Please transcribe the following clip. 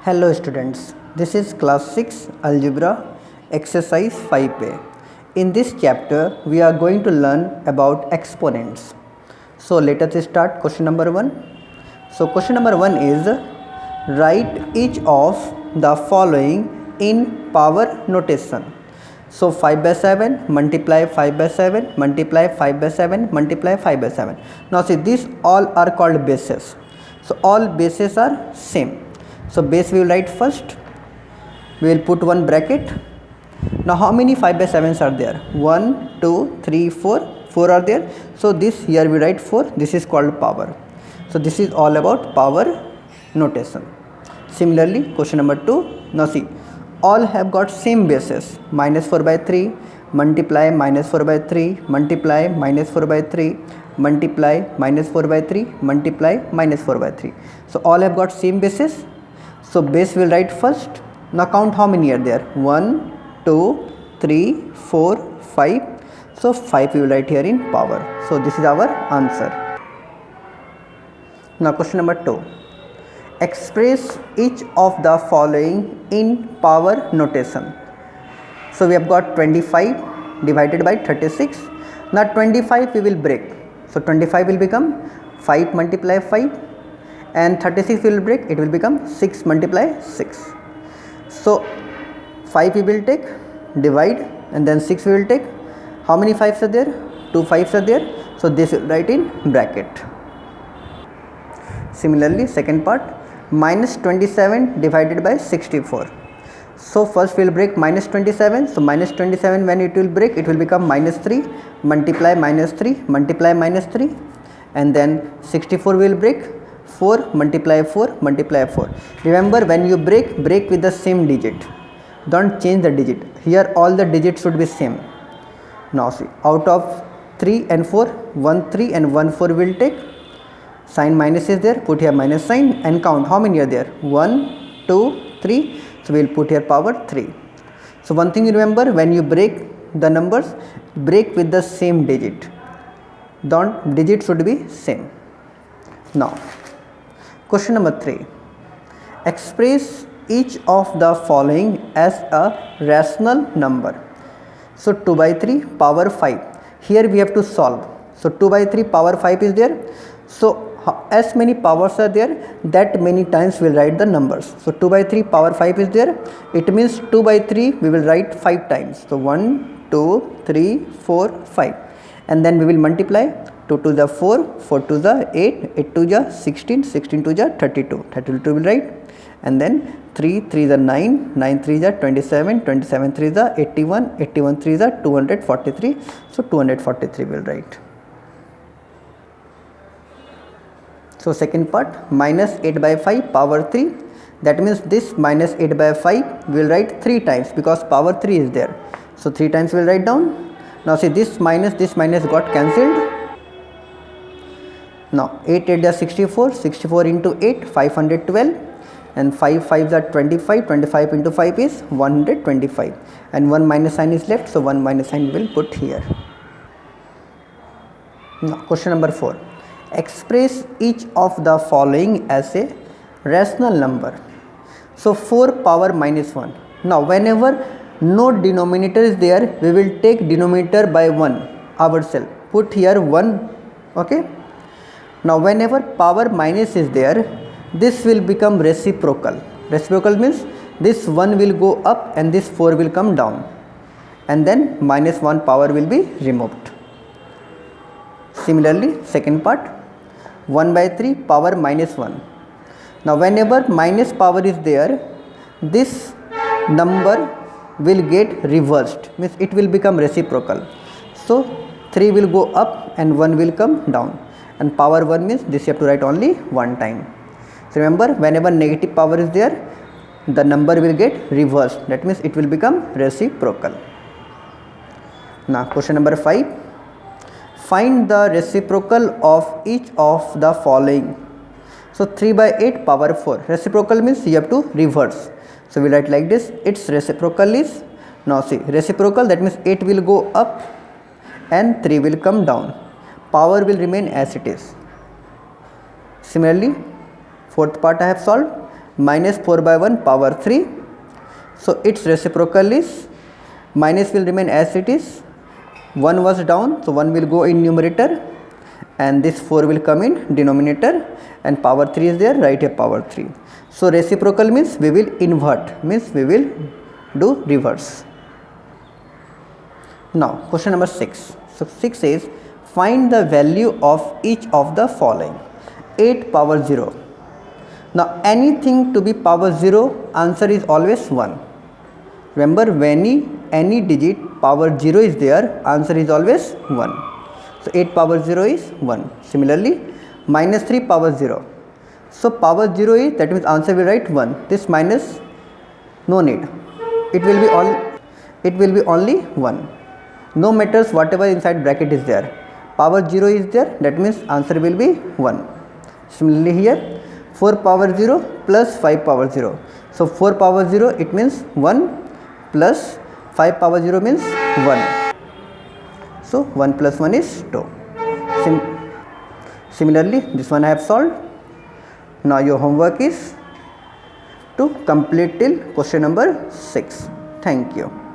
Hello students, this is class 6 algebra exercise 5a. In this chapter we are going to learn about exponents. So let us start question number 1. So question number 1 is write each of the following in power notation. So 5 by 7 multiply 5 by 7 multiply 5 by 7 multiply 5 by 7. Now see, these all are called bases. So all bases are same. So base we will write first, we will put one bracket. Now how many 5 by 7s are there? 1, 2, 3, 4, 4 are there. So this here we write 4, this is called power. So this is all about power notation. Similarly question number 2, now see, all have got same bases, minus 4 by 3, multiply minus 4 by 3, multiply minus 4 by 3, multiply minus 4 by 3, multiply minus 4 by 3. So all have got same bases. So base will write first. Now count how many are there? 1, 2, 3, 4, 5. So 5 we will write here in power. So this is our answer. Now question number 2. Express each of the following in power notation. So we have got 25 divided by 36. Now 25 we will break. So 25 will become 5 multiply 5. And 36 will break, it will become 6 multiply 6. So 5 we will take, divide, and then 6 we will take. How many 5s are there? 2 5s are there. So this will write in bracket. Similarly second part, minus 27 divided by 64. So first we will break minus 27. So minus 27 when it will break, it will become minus 3 multiply minus 3 multiply minus 3. And then 64 will break, 4 multiply 4 multiply 4. Remember, when you break with the same digit, don't change the digit. Here all the digits should be same. Now see, out of 3 and 4, 1 3 and 1 4 will take. Sign minus is there, put here minus sign and count how many are there? 1 2 3. So we will put here power 3. So one thing you remember, when you break the numbers, break with the same digit. Don't, digit should be same. Now question number 3. Express each of the following as a rational number. So 2 by 3 power 5. Here we have to solve. So 2 by 3 power 5 is there. So as many powers are there, that many times we will write the numbers. So 2 by 3 power 5 is there. It means 2 by 3 we will write 5 times. So 1, 2, 3, 4, 5. And then we will multiply. 2 to the 4, 4 to the 8, 8 to the 16, 16 to the 32, 32 will write. And then 3, 3 the 9, 9 3 the 27, 27 3 the 81, 81 3 the 243. So 243 will write. So second part, minus 8 by 5 power 3. That means this minus 8 by 5 will write 3 times because power 3 is there. So 3 times we will write down. Now see, this minus got cancelled. Now 8 8 is 64, 64 into 8 512, and 5 5 are 25, 25 into 5 is 125, and 1 minus sign is left, so 1 minus sign will put here. Now question number 4. Express each of the following as a rational number. So 4 power minus 1. Now whenever no denominator is there, we will take denominator by 1 ourselves. Put here 1, okay. Now whenever power minus is there, this will become reciprocal. Reciprocal means this 1 will go up and this 4 will come down, and then minus 1 power will be removed. Similarly second part, 1 by 3 power minus 1. Now whenever minus power is there, this number will get reversed, means it will become reciprocal. So 3 will go up and 1 will come down. And power 1 means this you have to write only one time. So remember, whenever negative power is there, the number will get reversed. That means it will become reciprocal. Now question number 5. Find the reciprocal of each of the following. So 3 by 8 power 4. Reciprocal means you have to reverse. So we write like this. Its reciprocal is, now see, reciprocal, that means 8 will go up and 3 will come down. Power will remain as it is. Similarly, fourth part I have solved. minus 4 by 1 power 3. So its reciprocal is minus will remain as it is. 1 was down, so 1 will go in numerator and this 4 will come in denominator, and power 3 is there, write a power 3. So reciprocal means we will invert, means we will do reverse. Now question number 6. So 6 says find the value of each of the following. 8 power 0. Now anything to be power 0, answer is always 1. Remember, when any digit power 0 is there, answer is always 1. So 8 power 0 is 1. Similarly, minus 3 power 0. So power 0 is, that means answer will write 1. This minus, no need. It will be only 1. No matters whatever inside bracket is there. Power 0 is there, that means answer will be 1. Similarly here, 4 power 0 plus 5 power 0. So 4 power 0, it means 1 plus 5 power 0 means 1. So 1 plus 1 is 2. Similarly, this one I have solved. Now your homework is to complete till question number 6. Thank you.